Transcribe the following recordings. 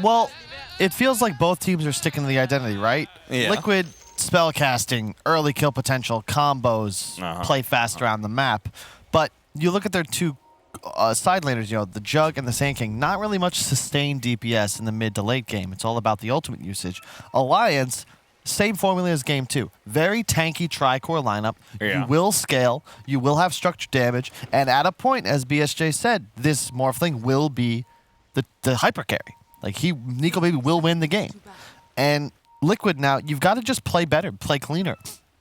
Well, it feels like both teams are sticking to the identity, right? Yeah. Liquid, spell casting, early kill potential, combos, play fast around the map. But you look at their two side laners, the Jug and the Sand King, not really much sustained DPS in the mid to late game. It's all about the ultimate usage. Alliance, same formula as game 2. Very tanky tri-core lineup. Yeah. You will scale, you will have structure damage, and at a point, as BSJ said, this Morphling will be the hyper carry. Like, Nico Baby will win the game. And Liquid now, you've got to just play better, play cleaner,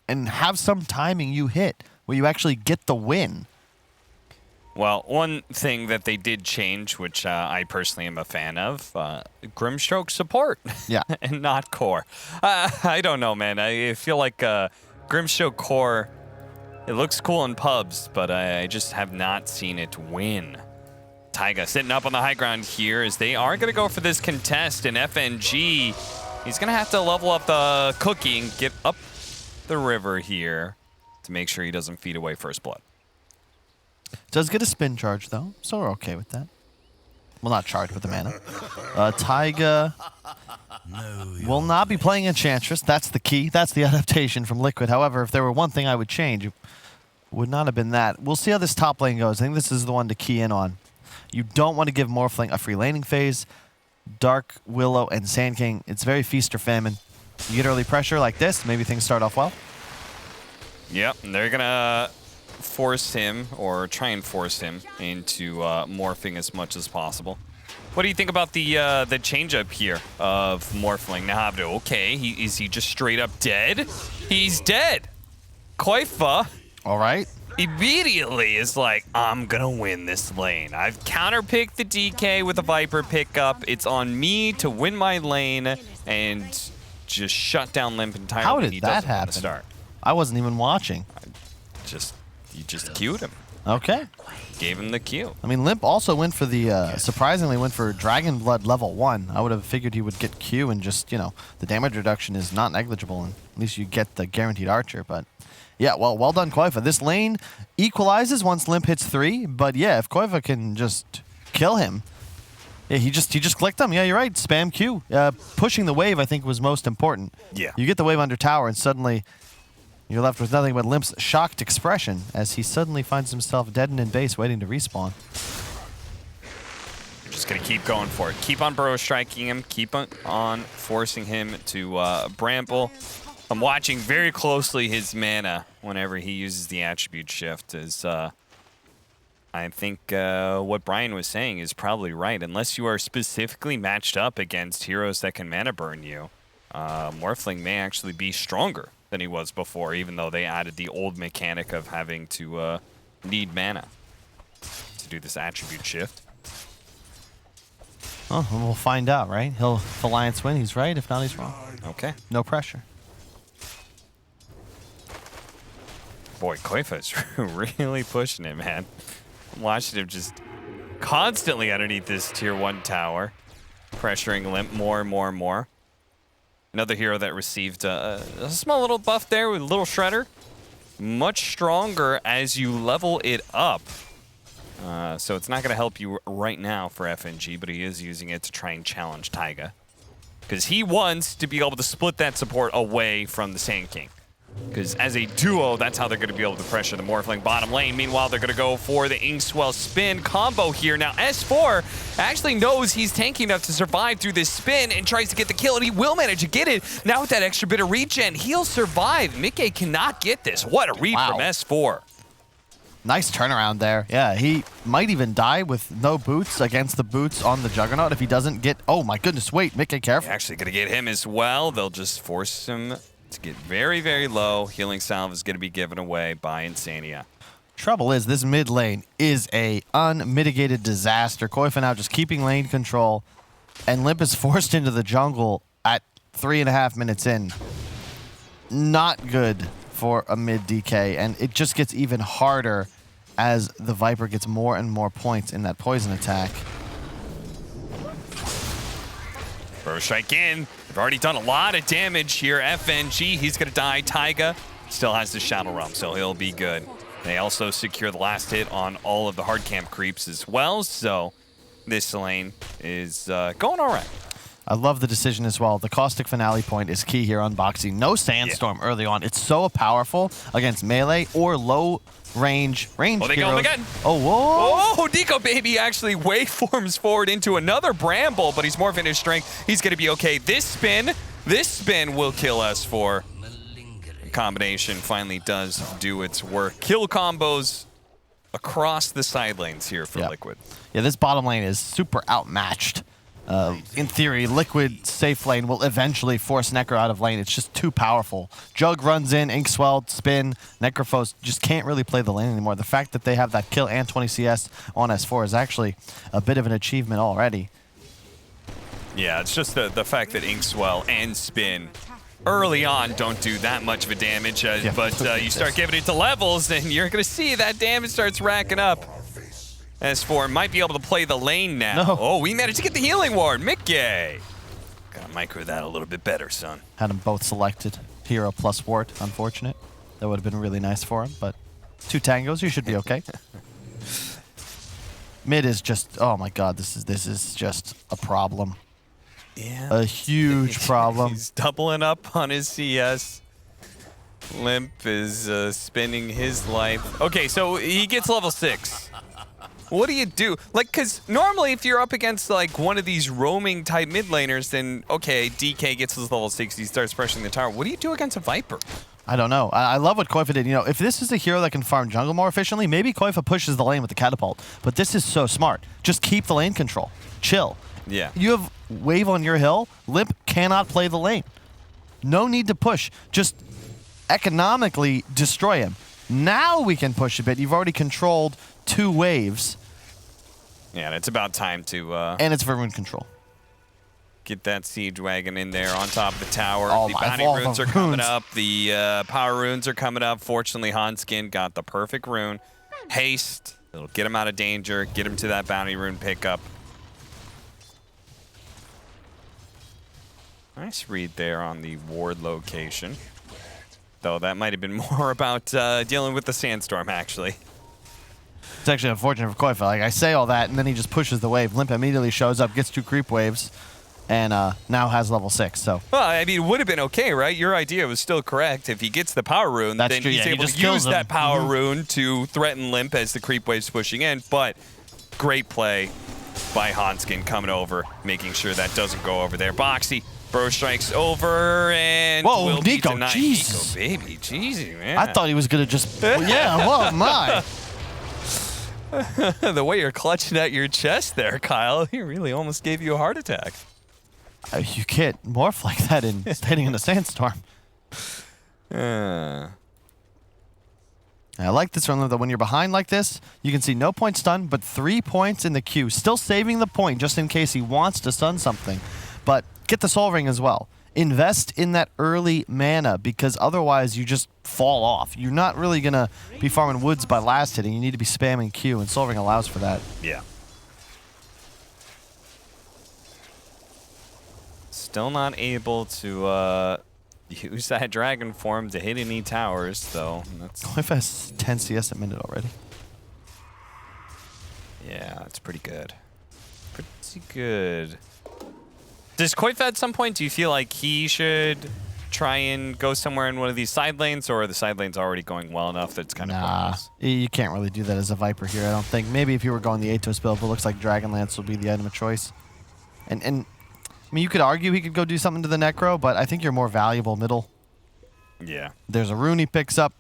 and have some timing you hit where you actually get the win. Well, one thing that they did change, which I personally am a fan of, Grimstroke support. Yeah. And not core. I don't know, man. I feel like Grimstroke core, it looks cool in pubs, but I just have not seen it win. Taiga sitting up on the high ground here as they are going to go for this contest, and FNG, he's going to have to level up the cookie and get up the river here to make sure he doesn't feed away first blood. Does get a spin charge, though, so we're okay with that. Well, not charged with the mana. Taiga will not be playing Enchantress. That's the key. That's the adaptation from Liquid. However, if there were one thing I would change, it would not have been that. We'll see how this top lane goes. I think this is the one to key in on. You don't want to give Morphling a free laning phase. Dark, Willow, and Sand King, it's very feast or famine. You get early pressure like this, maybe things start off well. Yep, and they're going to force him, or try and force him, into morphing as much as possible. What do you think about the change-up here of Morphling? Nahabdo, okay, is he just straight up dead? He's dead! Koifa. All right. Immediately is like, I'm gonna win this lane. I've counterpicked the DK with a Viper pickup. It's on me to win my lane and just shut down Limp entirely. How did that happen? Start. I wasn't even watching. You just queued him. Okay. Gave him the queue. I mean, Limp also went for the, surprisingly went for Dragon Blood level 1. I would have figured he would get Q and just, the damage reduction is not negligible, and at least you get the guaranteed Archer, but... Yeah, well done, Koifa. This lane equalizes once Limp hits 3, but yeah, if Koifa can just kill him, yeah, he just clicked him. Yeah, you're right. Spam Q. Pushing the wave, I think, was most important. Yeah. You get the wave under tower, and suddenly you're left with nothing but Limp's shocked expression as he suddenly finds himself deadened in base, waiting to respawn. Just gonna keep going for it. Keep on burrow striking him. Keep on forcing him to bramble. I'm watching very closely his mana whenever he uses the attribute shift, as I think what Brian was saying is probably right. Unless you are specifically matched up against heroes that can mana burn you, Morphling may actually be stronger than he was before, even though they added the old mechanic of having to need mana to do this attribute shift. Oh, we'll find out, right? If Alliance win, he's right. If not, he's wrong. Okay. No pressure. Boy, Koifa's really pushing it, man. I'm watching him just constantly underneath this tier 1 tower, pressuring Limp more and more and more. Another hero that received a small little buff there with Little Shredder. Much stronger as you level it up. So it's not going to help you right now for FNG, but he is using it to try and challenge Taiga. Because he wants to be able to split that support away from the Sand King. Because as a duo, that's how they're going to be able to pressure the Morphling bottom lane. Meanwhile, they're going to go for the Inkswell spin combo here. Now, S4 actually knows he's tanky enough to survive through this spin and tries to get the kill, and he will manage to get it. Now with that extra bit of regen, he'll survive. Mickey cannot get this. What a read from S4. Nice turnaround there. Yeah, he might even die with no boots against the boots on the Juggernaut if he doesn't get... Oh my goodness, wait, Mickey, careful. Actually going to get him as well. They'll just force him to get very, very low. Healing salve is going to be given away by Insania. Trouble is, this mid lane is a unmitigated disaster. Koifa now just keeping lane control, and Limp is forced into the jungle at 3.5 minutes in. Not good for a mid DK, and it just gets even harder as the Viper gets more and more points in that poison attack. Burrow strike in. They've already done a lot of damage here. FNG, he's going to die. Taiga still has the Shadow Realm, so he'll be good. They also secure the last hit on all of the hard camp creeps as well, so this lane is going all right. I love the decision as well. The caustic finale point is key here on Boxy. No sandstorm early on. It's so powerful against melee or low range Oh, they go again. Oh, whoa. Oh, Nico Baby actually waveforms forward into another Bramble, but he's more of in his strength. He's going to be okay. This spin will kill S4. The combination finally does do its work. Kill combos across the side lanes here for Liquid. Yeah, this bottom lane is super outmatched. In theory, Liquid safe lane will eventually force Necro out of lane. It's just too powerful. Jug runs in, Inkswell, spin. Necrophos just can't really play the lane anymore. The fact that they have that kill and 20 CS on S4 is actually a bit of an achievement already. Yeah, it's just the fact that Inkswell and spin early on don't do that much of a damage, but you start giving it to levels, and you're going to see that damage starts racking up. S4 might be able to play the lane now. No. Oh, we managed to get the healing ward. Mickey. Gotta micro that a little bit better, son. Had them both selected. Hero plus ward, unfortunate. That would have been really nice for him, but 2 tangos, you should be okay. Mid is just, oh my god, this is just a problem. Yeah. A huge problem. He's doubling up on his CS. Limp is spending his life. Okay, so he gets level 6. What do you do? Like, because normally if you're up against, like, one of these roaming type mid laners, then, okay, DK gets his level 6, he starts pressuring the tower. What do you do against a Viper? I don't know. I love what Koifa did. You know, if this is a hero that can farm jungle more efficiently, maybe Koifa pushes the lane with the catapult. But this is so smart. Just keep the lane control. Chill. Yeah. You have wave on your hill. Limp cannot play the lane. No need to push. Just economically destroy him. Now we can push a bit. You've already controlled 2 waves. Yeah, and it's about time to... and it's for rune control. Get that siege wagon in there on top of the tower. Oh, the my, bounty all runes the are coming runes. up. The power runes are coming up. Fortunately, Hanskin got the perfect rune. Haste. It'll get him out of danger. Get him to that bounty rune pickup. Nice read there on the ward location. Though that might have been more about dealing with the sandstorm, actually. It's actually unfortunate for Koifa. Like, I say all that, and then he just pushes the wave. Limp immediately shows up, gets 2 creep waves, and now has level 6. So. Well, I mean, it would have been okay, right? Your idea was still correct. If he gets the power rune, That's then true. he's Yeah, able he to just use kills that him. power rune to threaten Limp as the creep wave's pushing in. But great play by Hanskin coming over, making sure that doesn't go over there. Boxy, bro strikes over, and whoa, will be Nico, denied. Jesus. Nico, baby, jeez, man. I thought he was going to just, yeah, whoa, my. The way you're clutching at your chest there, Kyle, he really almost gave you a heart attack. You can't morph like that in standing in a sandstorm. I like this one, that when you're behind like this, you can see no point stun, but 3 points in the queue. Still saving the point just in case he wants to stun something. But get the soul ring as well. Invest in that early mana, because otherwise you just fall off. You're not really going to be farming woods by last hitting. You need to be spamming Q, and soul ring allows for that. Yeah. Still not able to use that dragon form to hit any towers, though. Koifa has 10 CS a minute already. Yeah, that's pretty good. Pretty good. Does Koifa at some point, do you feel like he should try and go somewhere in one of these side lanes, or are the side lanes already going well enough that it's kind of pointless? You can't really do that as a Viper here, I don't think. Maybe if you were going the Atos build, but it looks like Dragonlance will be the item of choice. And I mean, you could argue he could go do something to the Necro, but I think you're more valuable middle. Yeah. There's a rune he picks up.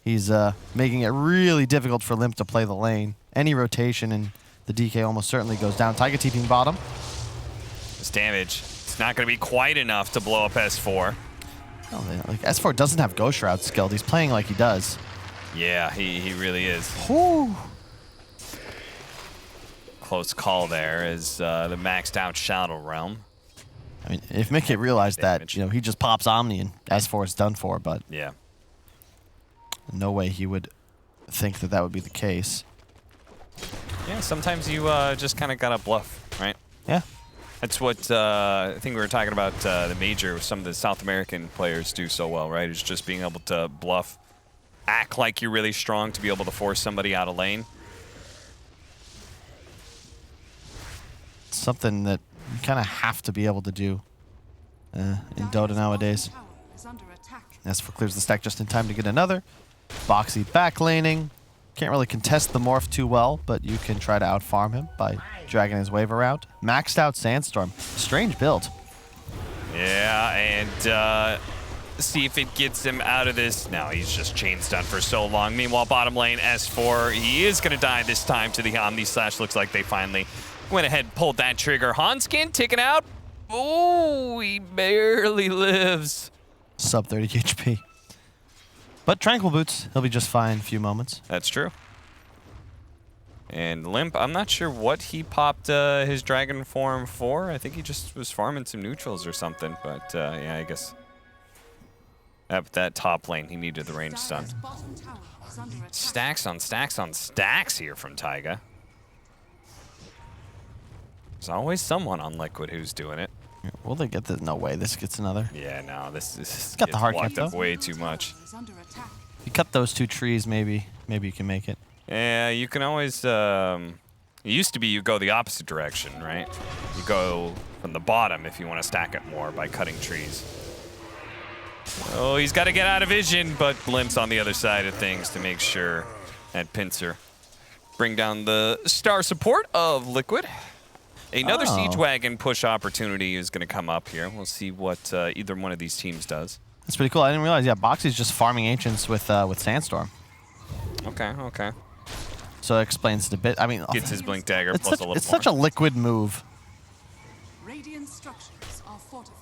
He's making it really difficult for Limp to play the lane. Any rotation, and the DK almost certainly goes down. Taiga TPing bottom. This damage, it's not going to be quite enough to blow up S4. Oh, like S4 doesn't have Ghost Shroud skilled. He's playing like he does. Yeah, he really is. Whew. Close call there as the maxed out Shadow Realm. I mean, if Mickey realized that, you know, he just pops Omni and S4 is done for, but yeah, no way he would think that that would be the case. Yeah, sometimes you just kind of gotta bluff, right? Yeah. That's what I think we were talking about the major. Some of the South American players do so well, right? Is just being able to bluff, act like you're really strong to be able to force somebody out of lane. something that you kind of have to be able to do in Dota nowadays. S4 clears the stack just in time to get another. Boxy back laning. Can't really contest the morph too well, but you can try to outfarm him by dragging his wave around. Maxed out Sandstorm. Strange build. Yeah, and see if it gets him out of this. No, he's just chain stunned for so long. Meanwhile, bottom lane, S4, he is going to die this time to the Omni Slash. Looks like they finally went ahead and pulled that trigger. Hanskin ticking out. Oh, he barely lives. Sub 30 HP. But Tranquil Boots, he'll be just fine in a few moments. That's true. And Limp, I'm not sure what he popped his dragon form for. I think he just was farming some neutrals or something. But yeah, I guess at that top lane, he needed the range stun. Stacks on stacks on stacks here from Taiga. There's always someone on Liquid who's doing it. Will they get this? No way. This gets another. Yeah, no, this got the hard blocked cap, up though. way too much. If you cut those 2 trees, maybe you can make it. Yeah, you can always. It used to be you go the opposite direction, right? You go from the bottom if you want to stack it more by cutting trees. Oh, he's got to get out of vision, but Limp's on the other side of things to make sure that Pincer bring down the star support of Liquid. Another Siege Wagon push opportunity is going to come up here. We'll see what either one of these teams does. That's pretty cool. I didn't realize. Yeah, Boxy's just farming Ancients with Sandstorm. Okay. So it explains it a bit. I mean, Gets his Blink Dagger plus a little more. It's such a Liquid move. Radiant structures are fortified.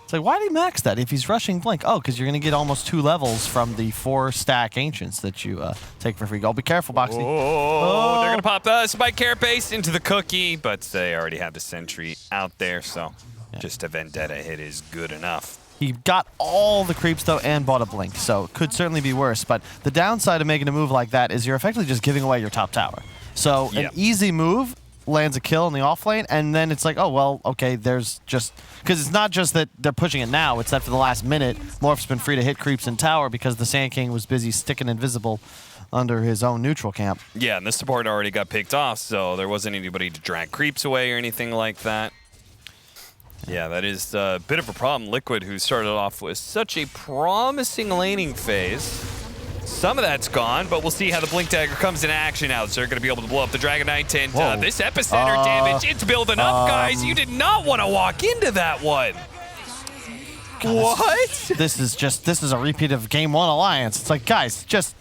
It's like, why did he max that if he's rushing Blink? Oh, because you're going to get almost 2 levels from the 4-stack Ancients that you take for free. Go, be careful, Boxy. Oh, they're going to pop the Spike Carapace into the cookie, but they already have the Sentry out there, so just a Vendetta hit is good enough. He got all the creeps, though, and bought a Blink, so could certainly be worse. But the downside of making a move like that is you're effectively just giving away your top tower. So an easy move lands a kill in the off lane, and then it's like, oh, well, okay, there's just... Because it's not just that they're pushing it now, it's that for the last minute, Morph's been free to hit creeps in tower because the Sand King was busy sticking invisible under his own neutral camp. Yeah, and the support already got picked off, so there wasn't anybody to drag creeps away or anything like that. Yeah, that is a bit of a problem. Liquid, who started off with such a promising laning phase. Some of that's gone, but we'll see how the Blink Dagger comes in action now. So they're going to be able to blow up the Dragon Knight, and this epicenter damage, it's building up, guys. You did not want to walk into that one. God, what? This is a repeat of Game 1 Alliance. It's like, guys, just,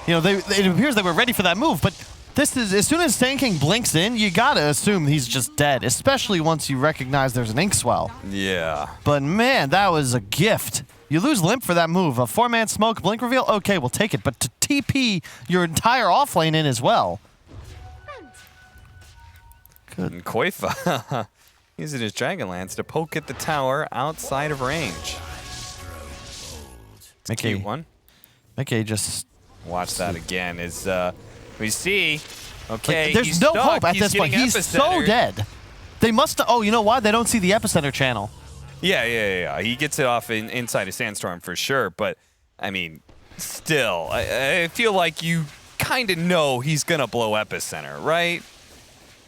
you know, it appears they were ready for that move, but this is, as soon as Sand King blinks in, you got to assume he's just dead, especially once you recognize there's an Ink Swell. Yeah. But man, that was a gift. You lose Limp for that move. A 4-man smoke blink reveal? Okay, we'll take it. But to TP your entire offlane in as well. Good. And Koifa using his Dragonlance to poke at the tower outside of range. Mickey just... Watch that again as we see. Okay, like, there's he's no stuck. hope at this point. He's so dead. They must... Oh, you know why? They don't see the epicenter channel. Yeah. He gets it off inside of Sandstorm for sure, but, I mean, still, I feel like you kind of know he's going to blow Epicenter, right?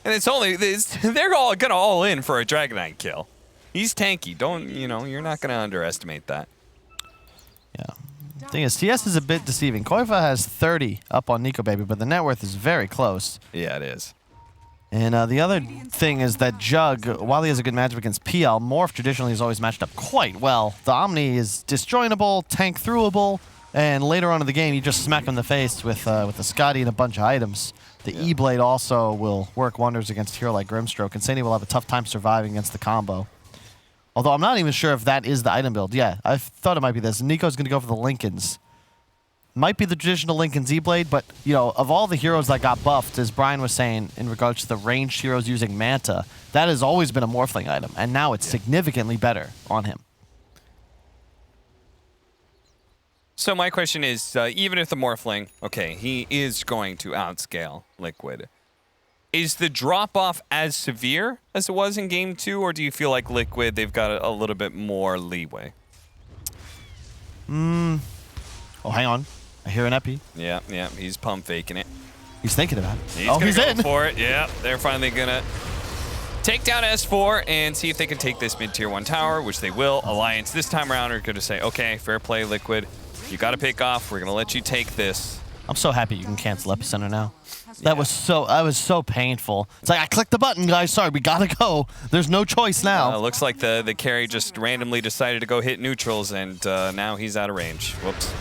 And they're all going to all in for a Dragon Knight kill. He's tanky. You're not going to underestimate that. Yeah. Thing is, CS is a bit deceiving. Koifa has 30 up on Nico Baby, but the net worth is very close. Yeah, it is. And the other thing is that Jug, while he has a good matchup against PL, Morph traditionally has always matched up quite well. The Omni is disjointable, tank throughable, and later on in the game, you just smack him in the face with a Scotty and a bunch of items. The E-Blade also will work wonders against a hero like Grimstroke, and Sandy will have a tough time surviving against the combo. Although I'm not even sure if that is the item build. Yeah, I thought it might be this. Nico's going to go for the Lincolns. Might be the traditional Lincoln Z-Blade, but, you know, of all the heroes that got buffed, as Brian was saying, in regards to the ranged heroes using Manta, that has always been a Morphling item, and now it's significantly better on him. So my question is, even if the Morphling, okay, he is going to outscale Liquid, is the drop-off as severe as it was in Game 2, or do you feel like Liquid, they've got a little bit more leeway? Oh, hang on. I hear an epi. Yeah, he's pump faking it. He's thinking about it. He's he's gonna in. go for it. Yeah, they're finally gonna take down S4 and see if they can take this mid-tier 1 tower, which they will. Alliance this time around are going to say, okay, fair play, Liquid. You got to pick off. We're going to let you take this. I'm so happy you can cancel Epicenter now. That was so painful. It's like, I clicked the button, guys. Sorry, we gotta go. There's no choice now. Looks like the carry just randomly decided to go hit neutrals, and now he's out of range. Whoops.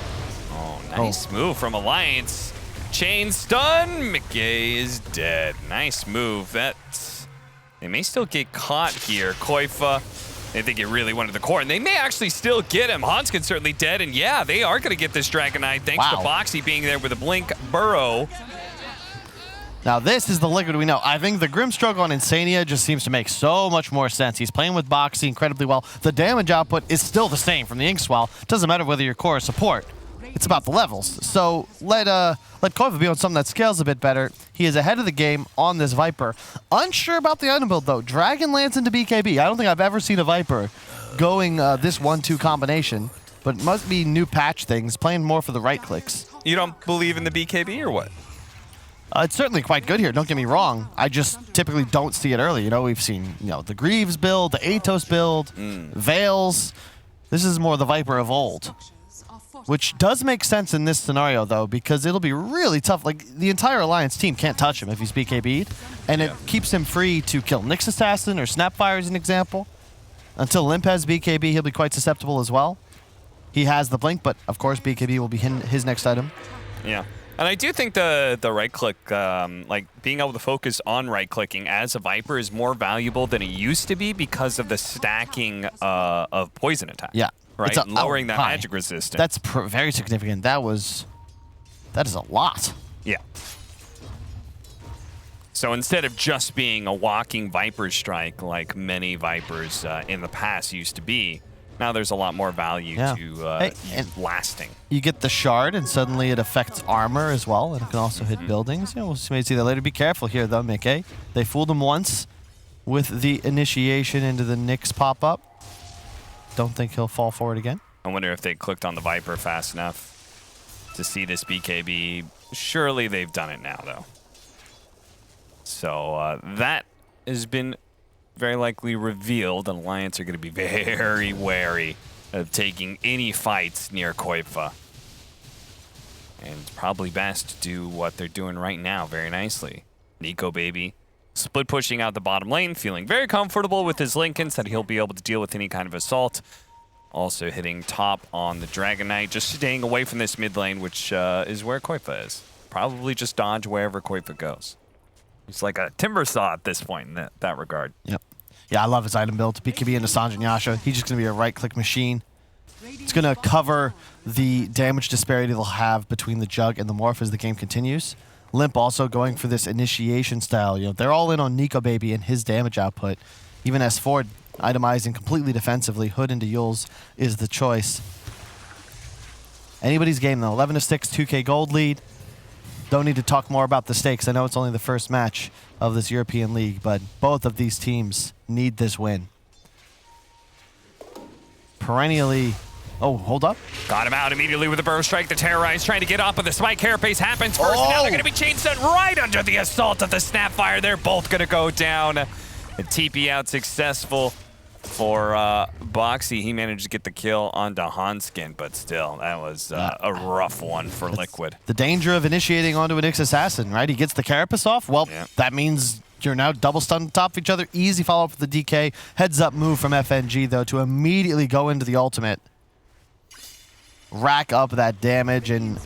Oh, nice move from Alliance. Chain stun. McGay is dead. Nice move. They may still get caught here. Koifa, they think he really wanted the core, and they may actually still get him. Hanskin's certainly dead, and yeah, they are going to get this Dragon Knight thanks to Boxy being there with a blink burrow. Now this is the Liquid we know. I think the Grimstroke on Insania just seems to make so much more sense. He's playing with Boxy incredibly well. The damage output is still the same from the Inkswell. Doesn't matter whether you're core or support. It's about the levels. So let Koifa be on something that scales a bit better. He is ahead of the game on this Viper. Unsure about the item build though. Dragonlance into BKB. I don't think I've ever seen a Viper going this 1-2 combination, but it must be new patch things, playing more for the right clicks. You don't believe in the BKB or what? It's certainly quite good here, don't get me wrong. I just typically don't see it early. You know, we've seen, the Greaves build, the Atos build, Veils. This is more the Viper of old, which does make sense in this scenario, though, because it'll be really tough. Like, the entire Alliance team can't touch him if he's BKB'd, and it keeps him free to kill Nyx Assassin or Snapfire as an example. Until Limp has BKB, he'll be quite susceptible as well. He has the Blink, but, of course, BKB will be his next item. Yeah. And I do think the right click, like being able to focus on right clicking as a Viper is more valuable than it used to be because of the stacking of poison attack. Yeah. Right? Lowering that magic resistance. That's very significant. That is a lot. Yeah. So instead of just being a walking Viper strike like many Vipers in the past used to be, now there's a lot more value to lasting. You get the shard, and suddenly it affects armor as well, and it can also hit buildings. We'll maybe see that later. Be careful here, though, Mickey. They fooled him once with the initiation into the Nyx pop-up. Don't think he'll fall for it again. I wonder if they clicked on the Viper fast enough to see this BKB. Surely they've done it now, though. So that has been very likely revealed. Alliance are going to be very wary of taking any fights near Koifa. And it's probably best to do what they're doing right now very nicely. Nico Baby split pushing out the bottom lane, feeling very comfortable with his Lincolns that he'll be able to deal with any kind of assault. Also hitting top on the Dragon Knight, just staying away from this mid lane, which is where Koifa is. Probably just dodge wherever Koifa goes. He's like a timber saw at this point in that regard. Yep. Yeah, I love his item build. BKB into Sanjin Yasha. He's just going to be a right-click machine. It's going to cover the damage disparity they'll have between the Jug and the Morph as the game continues. Limp also going for this initiation style. They're all in on Nico Baby and his damage output. Even S4 itemizing completely defensively. Hood into Yules is the choice. Anybody's game, though. 11-6, 2K gold lead. Don't need to talk more about the stakes. I know it's only the first match of this European League, but both of these teams need this win. Perennially... Oh, hold up. Got him out immediately with a burrow strike. The Terrorize trying to get up, but the spike carapace happens first. And now they're going to be chain stun right under the assault of the Snapfire. They're both going to go down. A TP out successful for Boxy. He managed to get the kill onto Hanskin, but still, that was a rough one for Liquid. The danger of initiating onto a Nyx Assassin, right? He gets the carapace off. Well, that means you're now double stunned on top of each other. Easy follow-up for the DK. Heads up move from FNG, though, to immediately go into the ultimate. Rack up that damage, and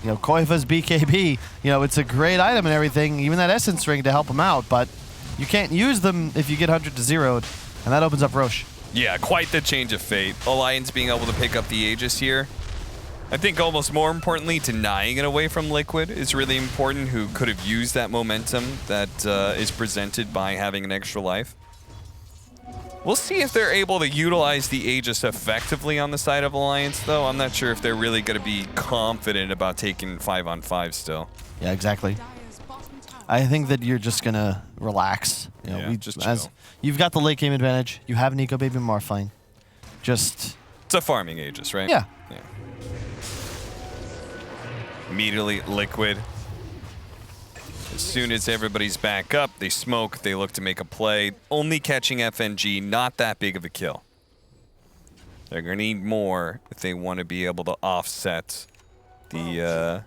Koifa's BKB, it's a great item and everything, even that Essence Ring to help him out, but you can't use them if you get 100 to 0'd, and that opens up Roche. Yeah, quite the change of fate. Alliance being able to pick up the Aegis here. I think almost more importantly, denying it away from Liquid is really important, who could have used that momentum that is presented by having an extra life. We'll see if they're able to utilize the Aegis effectively on the side of Alliance, though. I'm not sure if they're really going to be confident about taking 5-on-5 still. Yeah, exactly. I think that you're just going to relax. Just chill. You've got the late game advantage. You have Nico Baby Morphine. It's a farming Aegis, right? Yeah. Immediately, Liquid As soon as everybody's back up, they smoke, they look to make a play. Only catching FNG, not that big of a kill. They're going to need more if they want to be able to offset the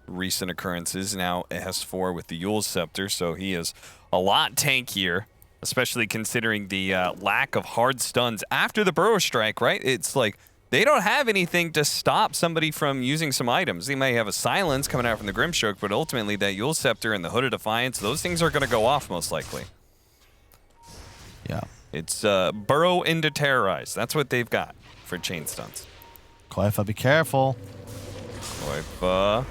recent occurrences. Now S4 with the Yule Scepter, so he is a lot tankier, especially considering the lack of hard stuns after the Burrow Strike, right? It's like they don't have anything to stop somebody from using some items. They may have a silence coming out from the Grimstroke, but ultimately that Yule Scepter and the Hood of Defiance, those things are going to go off most likely. Yeah. It's burrow into terrorize. That's what they've got for chain stuns. Koifa, be careful. Koifa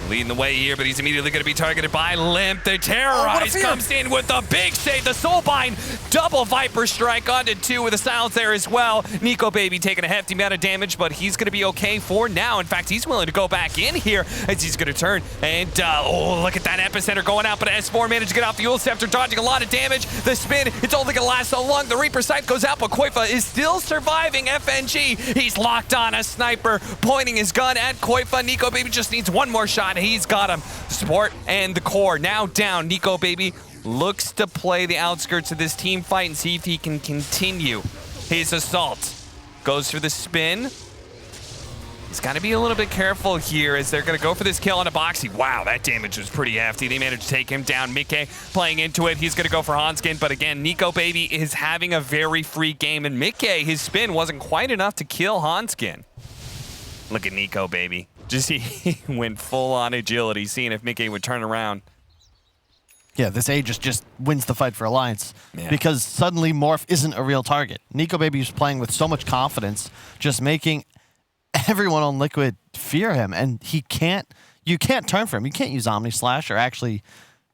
leading the way here, but he's immediately going to be targeted by Limp. The terrorize comes in with a big save. The Soulbind double Viper Strike onto 2 with a silence there as well. Nico Baby taking a hefty amount of damage, but he's going to be okay for now. In fact, he's willing to go back in here as he's going to turn. And oh, look at that epicenter going out, but S4 managed to get off the Yule Scepter, dodging a lot of damage. The spin, it's only going to last so long. The Reaper Sight goes out, but Koifa is still surviving FNG. He's locked on a sniper, pointing his gun at Koifa. Nico Baby just needs one more shot. He's got him. Support and the core now down. Nico Baby looks to play the outskirts of this team fight and see if he can continue his assault. Goes for the spin. He's got to be a little bit careful here as they're going to go for this kill on a Boxy. Wow, that damage was pretty hefty. They managed to take him down. Mickey playing into it. He's going to go for Hanskin, but again, Nico Baby is having a very free game, and Mickey, his spin wasn't quite enough to kill Hanskin. Look at Nico Baby. Just he went full on agility, seeing if Mickey would turn around. Yeah, this Aegis just wins the fight for Alliance because suddenly Morph isn't a real target. Nico Baby is playing with so much confidence, just making everyone on Liquid fear him, and you can't turn for him. You can't use Omni Slash or actually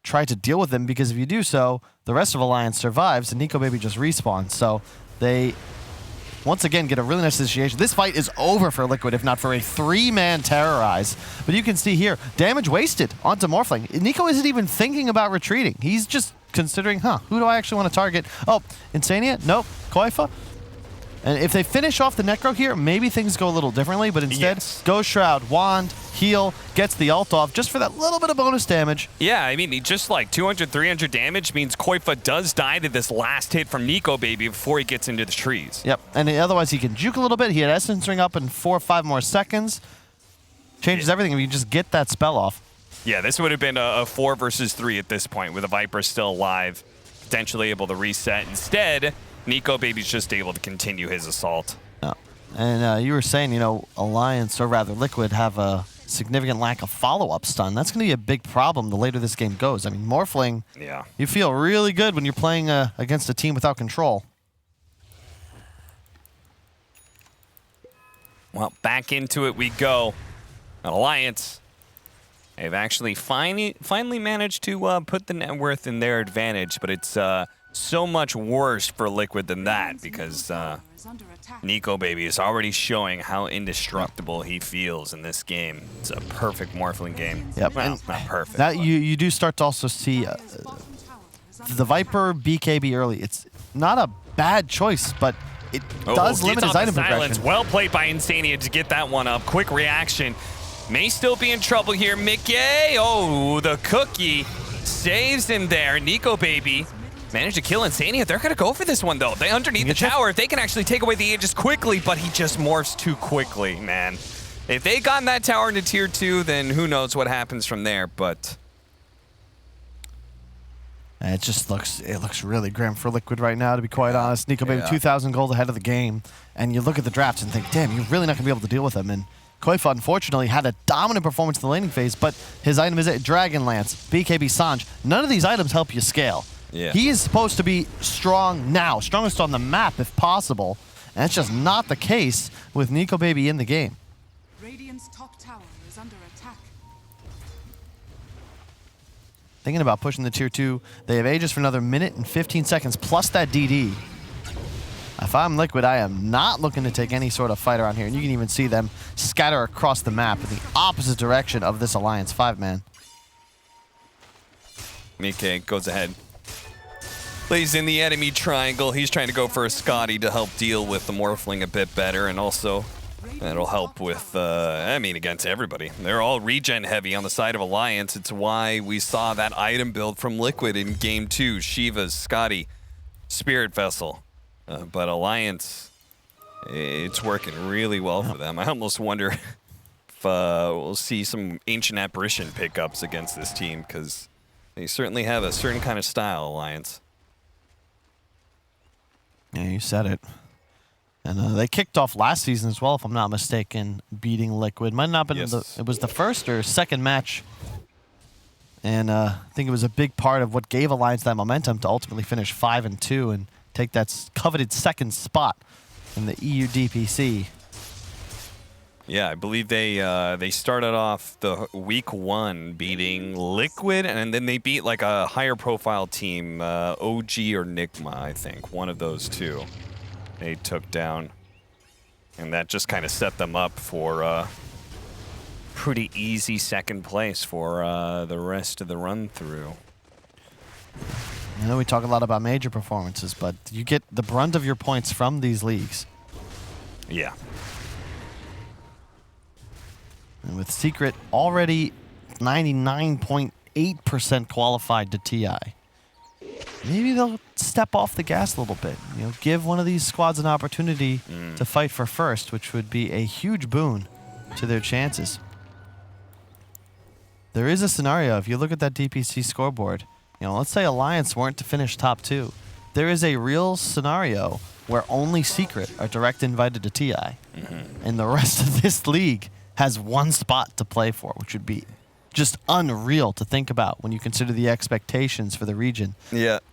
try to deal with him, because if you do so, the rest of Alliance survives and Nico Baby just respawns. So they once again get a really nice situation. This fight is over for Liquid if not for a 3-man terrorize. But you can see here, damage wasted onto Morphling. Nico isn't even thinking about retreating. He's just considering, who do I actually want to target? Oh, Insania? Nope. Koifa? And if they finish off the Necro here, maybe things go a little differently, but instead, Ghost Shroud, Wand, heal, gets the ult off just for that little bit of bonus damage. Yeah, I mean, just like 200, 300 damage means Koifa does die to this last hit from Nico Baby before he gets into the trees. Yep, and otherwise he can juke a little bit. He had Essence Ring up in 4 or 5 more seconds. Changes everything if you just get that spell off. Yeah, this would have been a 4 versus 3 at this point with a Viper still alive, potentially able to reset. Instead, Nico Baby's just able to continue his assault. Oh. And you were saying, Alliance, or rather Liquid, have a significant lack of follow-up stun. That's going to be a big problem the later this game goes. I mean, Morphling, you feel really good when you're playing against a team without control. Well, back into it we go. Alliance, they've actually finally managed to put the net worth in their advantage, but it's so much worse for Liquid than that, because Nico Baby is already showing how indestructible he feels in this game. It's a perfect Morphling game. Yep. Well, and not perfect. That you do start to also see the Viper BKB early. It's not a bad choice, but it does limit his item progression. Well played by Insania to get that one up. Quick reaction. May still be in trouble here. Mickey, oh, the cookie saves him there. Nico Baby managed to kill Insania. They're going to go for this one, though. They underneath the tower. If they can actually take away the Aegis quickly, but he just morphs too quickly, man. If they got that tower into tier 2, then who knows what happens from there, but it just looks really grim for Liquid right now, to be quite honest. Nico Baby 2,000 gold ahead of the game, and you look at the drafts and think, damn, you're really not going to be able to deal with him. And Koifa, unfortunately, had a dominant performance in the laning phase, but his item is a Dragon Lance, BKB Sanj. None of these items help you scale. Yeah. He is supposed to be strong now, strongest on the map if possible, and it's just not the case with Nico Baby in the game. Radiant's top tower is under attack. Thinking about pushing the tier 2, they have Aegis for another minute and 15 seconds, plus that DD. If I'm Liquid, I am not looking to take any sort of fight around here, and you can even see them scatter across the map in the opposite direction of this Alliance 5-man. Mickey goes ahead. Plays in the enemy triangle. He's trying to go for a Scotty to help deal with the Morphling a bit better, and also That'll help with, I mean, against everybody. They're all regen heavy on the side of Alliance. It's why we saw that item build from Liquid in Game 2. Shiva's, Scotty, Spirit Vessel. But Alliance, it's working really well for them. I almost wonder if we'll see some Ancient Apparition pickups against this team, because they certainly have a certain kind of style, Alliance. Yeah, you said it. And they kicked off last season as well, if I'm not mistaken, beating Liquid. Might not have been it was the first or second match. And I think it was a big part of what gave Alliance that momentum to ultimately finish 5-2 and take that coveted second spot in the EU DPC. Yeah, I believe they started off the week 1 beating Liquid, and then they beat like a higher profile team, OG or Nigma, I think, one of those two. They took down, and that just kind of set them up for pretty easy second place for the rest of the run through. I know we talk a lot about major performances, but you get the brunt of your points from these leagues. Yeah. And with Secret already 99.8% qualified to TI, maybe they'll step off the gas a little bit. You know, give one of these squads an opportunity to fight for first, which would be a huge boon to their chances. There is a scenario, if you look at that DPC scoreboard, you know, let's say Alliance weren't to finish top 2. There is a real scenario where only Secret are direct invited to TI. And the rest of this league has one spot to play for, which would be just unreal to think about when you consider the expectations for the region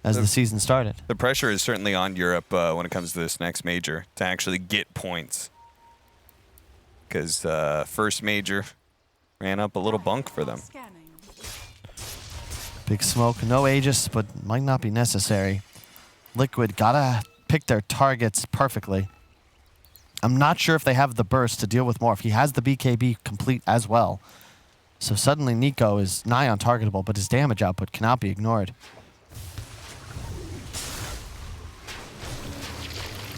as the season started. The pressure is certainly on Europe when it comes to this next major to actually get points. Because first major ran up a little bunk for them. Big smoke, no Aegis, but might not be necessary. Liquid gotta pick their targets perfectly. I'm not sure if they have the burst to deal with more, if he has the BKB complete as well. So suddenly Nico is nigh untargetable, but his damage output cannot be ignored.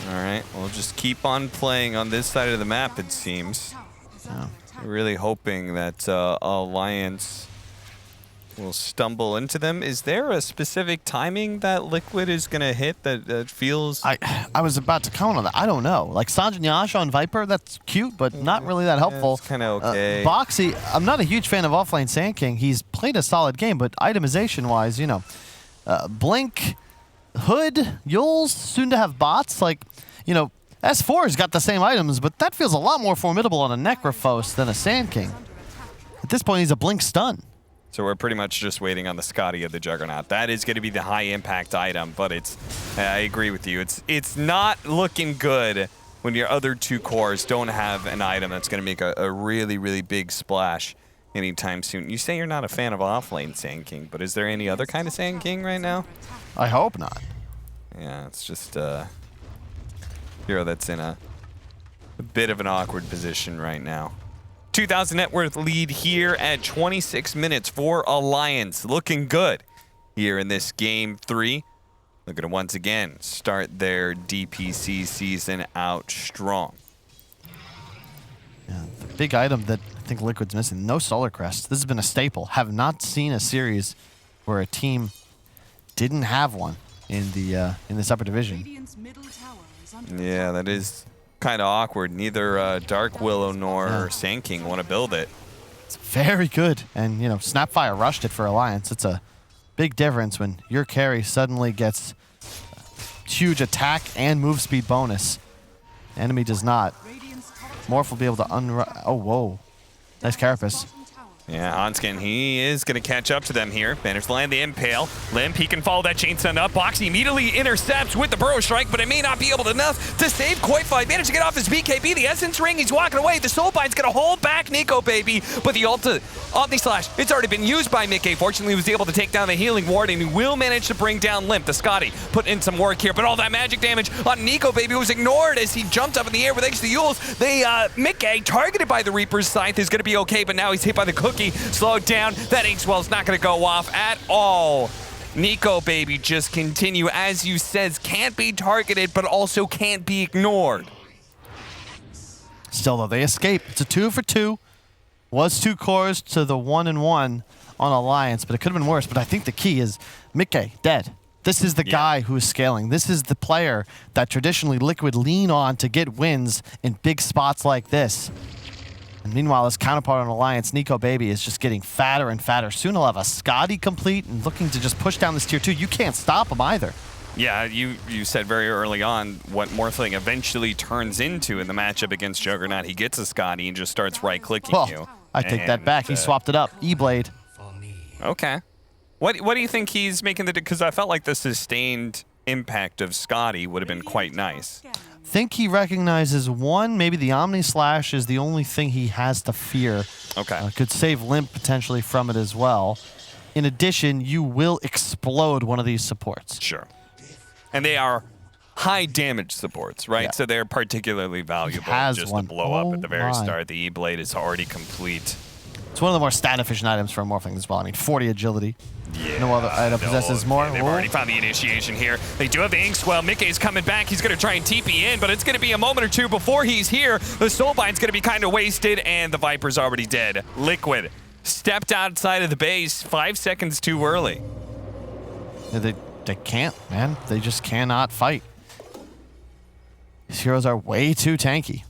All right, we'll just keep on playing on this side of the map, it seems. Yeah. Really hoping that Alliance will stumble into them. Is there a specific timing that Liquid is going to hit that feels... I was about to comment on that. I don't know. Like Sanjin Yasha on Viper, that's cute, but not really that helpful. It's kind of okay. Boxy, I'm not a huge fan of offlane Sand King. He's played a solid game, but itemization-wise, you know, Blink, Hood, Yules, soon to have bots. Like, you know, S4's got the same items, but that feels a lot more formidable on a Necrophos than a Sand King. At this point, he's a Blink stun. So we're pretty much just waiting on the Scotty of the Juggernaut. That is going to be the high-impact item, but it's... I agree with you. It's not looking good when your other two cores don't have an item that's going to make a really, really big splash anytime soon. You say you're not a fan of offlane Sand King, but is there any other kind of Sand King right now? I hope not. Yeah, it's just a hero that's in a bit of an awkward position right now. 2,000 net worth lead here at 26 minutes for Alliance. Looking good here in this game 3. Looking to once again start their DPC season out strong. Yeah, the big item that I think Liquid's missing, no Solar Crest. This has been a staple. Have not seen a series where a team didn't have one in this upper division. Yeah, that is kind of awkward. Neither Dark Willow nor Sand King want to build it. It's very good. And, you know, Snapfire rushed it for Alliance. It's a big difference when your carry suddenly gets huge attack and move speed bonus. Enemy does not. Morph will be able to oh, whoa. Nice Carapace. Yeah, Hanskin, he is going to catch up to them here. Managed to land the Impale. Limp, he can follow that chain stun up. Boxy immediately intercepts with the Burrow Strike, but it may not be able to enough to save Koifa. Managed to get off his BKB. The Essence Ring, he's walking away. The Soulbind's going to hold back Nico, baby. But the Omni Slash, it's already been used by Mickey. Fortunately, he was able to take down the Healing Ward, and he will manage to bring down Limp. The Scotty put in some work here, but all that magic damage on Nico, baby, was ignored as he jumped up in the air with extra Yules. Mickey, targeted by the Reaper's Scythe, is going to be okay, but now he's hit by the Cookie. Slowed down. That Inkswell's not going to go off at all. Nico, baby, just continue. As you said, can't be targeted, but also can't be ignored. Still, though, they escape. It's a 2 for 2. Was 2 cores to the 1-1 on Alliance, but it could have been worse. But I think the key is Mickey, dead. This is the guy who is scaling. This is the player that traditionally Liquid lean on to get wins in big spots like this. And meanwhile, his counterpart on Alliance, Nico Baby, is just getting fatter and fatter. Soon he'll have a Scotty complete and looking to just push down this tier 2. You can't stop him either. Yeah, you said very early on what Morphling eventually turns into in the matchup against Juggernaut. He gets a Scotty and just starts right-clicking you. I take that back. He swapped it up. E-Blade. Okay. What do you think he's making because I felt like the sustained impact of Scotty would have been quite nice. Think he recognizes one, maybe the Omni Slash is the only thing he has to fear. Okay. Could save Limp potentially from it as well. In addition, you will explode one of these supports. Sure. And they are high damage supports, right? Yeah. So they're particularly valuable just to blow up at the very start. The E-Blade is already complete. It's one of the more stat-efficient items for a Morphling as well. I mean, 40 agility. Yeah. No other item possesses more. They've already found the initiation here. They do have the Inkswell. Mickey's coming back. He's going to try and TP in, but it's going to be a moment or two before he's here. The Soulbind's going to be kind of wasted, and the Viper's already dead. Liquid stepped outside of the base 5 seconds too early. Yeah, they can't, man. They just cannot fight. These heroes are way too tanky.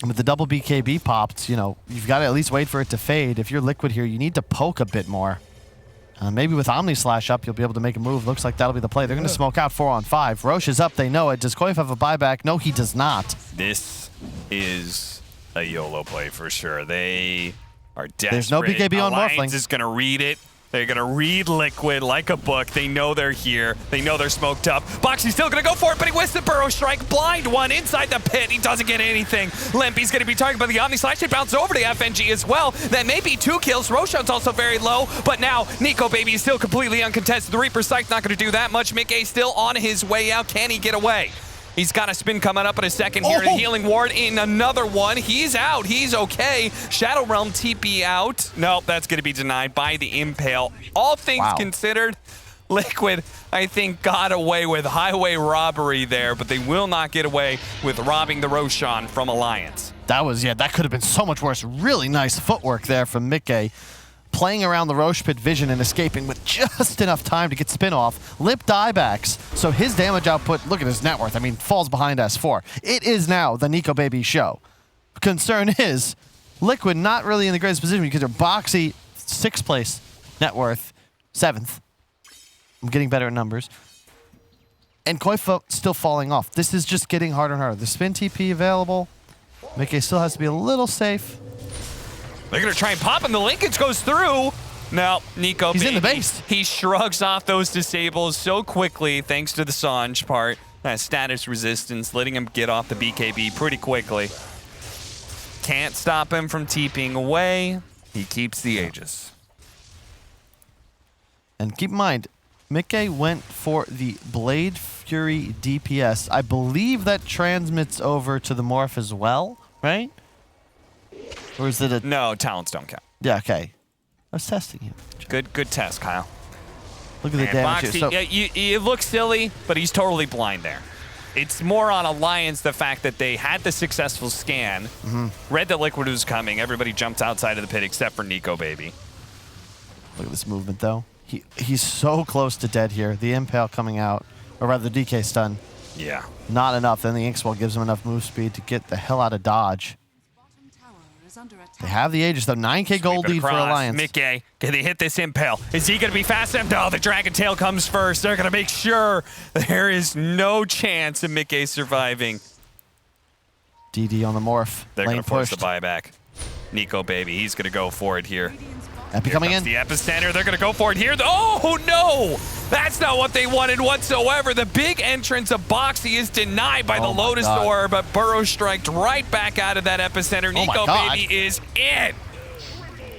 And with the double BKB popped, you know, you've got to at least wait for it to fade. If you're Liquid here, you need to poke a bit more. Maybe with Omni Slash up, you'll be able to make a move. Looks like that'll be the play. They're going to smoke out 4 on 5. Roche is up. They know it. Does Koif have a buyback? No, he does not. This is a YOLO play for sure. They are desperate. There's no BKB on Morphling. Alliance is going to read it. They're going to read Liquid like a book. They know they're here. They know they're smoked up. Boxy's still going to go for it, but he whiffs the Burrow Strike. Blind one inside the pit. He doesn't get anything. Limpy's going to be targeted by the Omni Slash. It bounces over to FNG as well. That may be 2 kills. Roshan's also very low, but now Nico Baby is still completely uncontested. The Reaper Strike's not going to do that much. Mickey still on his way out. Can he get away? He's got a spin coming up in a second here. The Healing Ward in another one. He's out. He's okay. Shadow Realm TP out. Nope, that's going to be denied by the Impale. All things considered, Liquid, I think, got away with highway robbery there, but they will not get away with robbing the Roshan from Alliance. That was, that could have been so much worse. Really nice footwork there from Mickey. Playing around the Roche Pit vision and escaping with just enough time to get spin off. Lip diebacks, so his damage output, look at his net worth, I mean, falls behind S4. It is now the Nico Baby show. Concern is, Liquid not really in the greatest position because they're Boxy, 6th place, net worth, 7th. I'm getting better at numbers. And Koifa still falling off. This is just getting harder and harder. The spin TP available. Mickey still has to be a little safe. They're going to try and pop him. The linkage goes through. No, Nico He's Baby, in the base. He shrugs off those disables so quickly thanks to the Sanj part. That status resistance, letting him get off the BKB pretty quickly. Can't stop him from TPing away. He keeps the Aegis. And keep in mind, Mickey went for the Blade Fury DPS. I believe that transmits over to the Morph as well, right? Or is it a... No, talents don't count. Yeah, okay. I was testing you. Good test, Kyle. Look at the damage Boxy, here. So, it looks silly, but he's totally blind there. It's more on Alliance the fact that they had the successful scan, read that Liquid was coming, everybody jumped outside of the pit except for Nico Baby. look at this movement, though. He's so close to dead here. The Impale coming out, or rather the DK stun. Yeah. Not enough. Then the Inkswell gives him enough move speed to get the hell out of dodge. They have the Aegis, though. 9k gold lead for Alliance. Mickey, can they hit this Impale? Is he going to be fast enough? No, the Dragon Tail comes first. They're going to make sure there is no chance of Mickey surviving. DD on the Morph. They're going Lane to force pushed. the buyback. Nico Baby, he's going to go for it here. Epi coming in. The epicenter, they're going to go for it here. Oh, no! That's not what they wanted whatsoever. The big entrance of Boxy is denied by the Lotus Orb, but Burrow striked right back out of that epicenter. Nico Baby is in.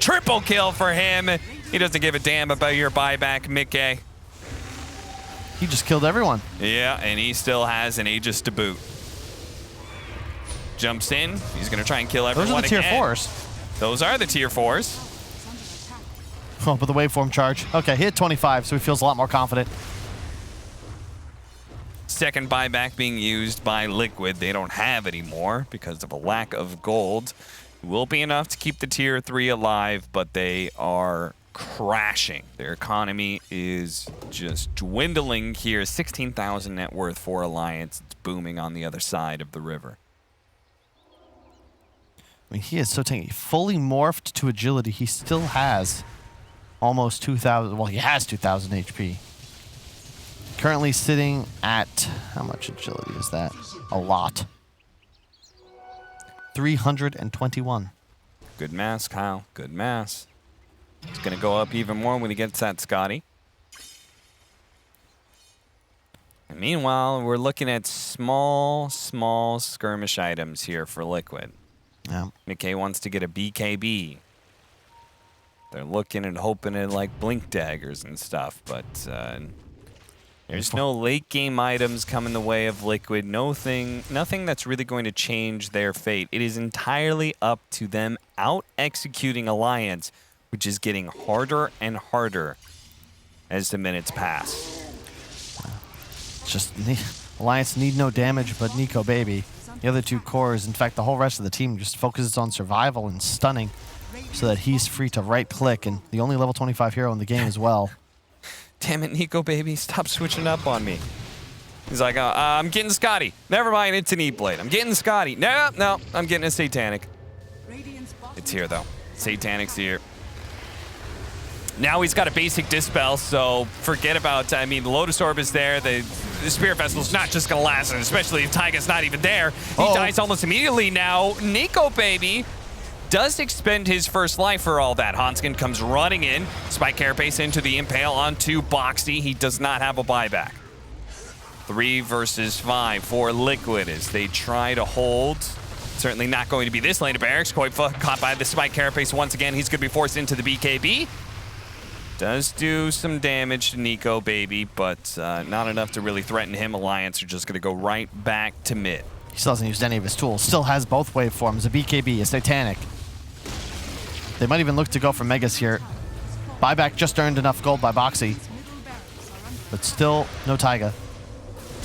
Triple kill for him. He doesn't give a damn about your buyback, Mickey. He just killed everyone. Yeah, and he still has an Aegis to boot. Jumps in. He's going to try and kill everyone Those are the tier again. 4s. Those are the tier 4s. Oh, but the waveform charge. Okay, he hit 25, so he feels a lot more confident. second buyback being used by Liquid. They don't have anymore because of a lack of gold. It will be enough to keep the tier 3 alive, but they are crashing. Their economy is just dwindling here. 16,000 net worth for Alliance. It's booming on the other side of the river. I mean, he is so tanky. Fully morphed to agility. He still has almost 2,000. Well, he has 2,000 HP. Currently sitting at, how much agility is that? A lot. 321. Good mass, Kyle. Good mass. It's going to go up even more when he gets that Scotty. And meanwhile, we're looking at small skirmish items here for Liquid. Yeah. Nikkei wants to get a BKB. They're looking and hoping at like blink daggers and stuff, but there's no late game items coming the way of Liquid. Nothing that's really going to change their fate. It is entirely up to them out executing Alliance, which is getting harder and harder as the minutes pass. Just Alliance need no damage, but Nico Baby. The other two cores, in fact, the whole rest of the team just focuses on survival and stunning so that he's free to right-click, and the only level 25 hero in the game as well. Damn it, Nico Baby, stop switching up on me. He's like, I'm getting Scotty. Never mind, it's an E-Blade. I'm getting Scotty. No, I'm getting a Satanic. It's here, though. Satanic's here. Now he's got a basic Dispel, so forget about, I mean, the Lotus Orb is there. The Spirit Vessel's not just going to last, and especially if Taiga's not even there. He dies almost immediately now. Nico Baby does expend his first life for all that. Hanskin comes running in. Spike Carapace into the Impale onto Boxy. He does not have a buyback. 3 versus 5 for Liquid as they try to hold. Certainly not going to be this lane of barracks. Koifa caught by the Spike Carapace once again. He's going to be forced into the BKB. Does do some damage to Nico Baby, but not enough to really threaten him. Alliance are just going to go right back to mid. He still hasn't used any of his tools. Still has both waveforms, a BKB, a Satanic. They might even look to go for Megas here. Buyback just earned enough gold by Boxy, but still no Taiga.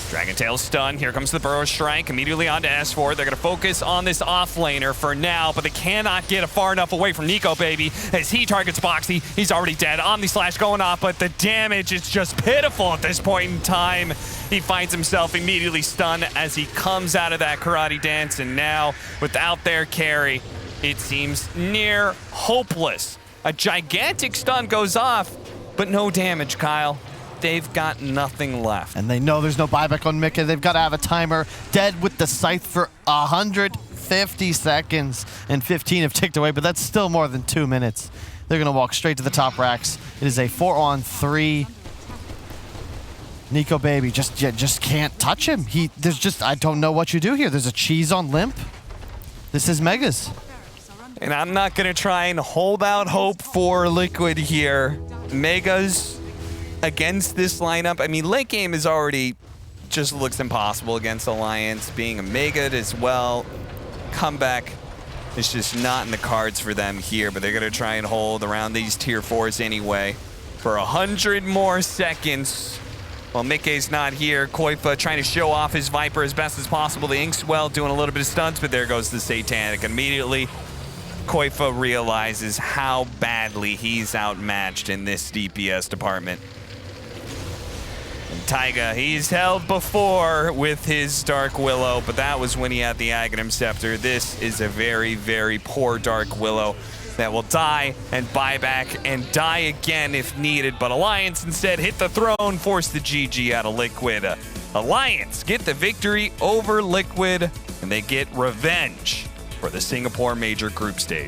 Dragon Tail stun. Here comes the Burrow Strike. Immediately onto S4. They're going to focus on this offlaner for now, but they cannot get far enough away from Nico Baby as he targets Boxy. He's already dead. Omni Slash going off, but the damage is just pitiful at this point in time. He finds himself immediately stunned as he comes out of that karate dance, and now, without their carry, it seems near hopeless. A gigantic stun goes off, but no damage, Kyle. They've got nothing left. And they know there's no buyback on Mika. They've got to have a timer. Dead with the Scythe for 150 seconds, and 15 have ticked away, but that's still more than 2 minutes. They're going to walk straight to the top racks. It is a 4-on-3. Nico Baby just can't touch him. I don't know what you do here. There's a cheese on Limp. This is Megas. And I'm not going to try and hold out hope for Liquid here. Megas against this lineup. I mean, late game is already just looks impossible against Alliance. Being a Mega as well. Comeback is just not in the cards for them here, but they're going to try and hold around these tier 4s anyway for 100 more seconds. Well, Mikkei's not here. Koifa trying to show off his Viper as best as possible. The Inkswell doing a little bit of stunts, but there goes the Satanic. Immediately, Koifa realizes how badly he's outmatched in this DPS department. And Taiga, he's held before with his Dark Willow, but that was when he had the Aghanim Scepter. This is a very, very poor Dark Willow that will die and buy back and die again if needed. But Alliance instead hit the throne, force the GG out of Liquid. Alliance get the victory over Liquid, and they get revenge for the Singapore Major Group Stage.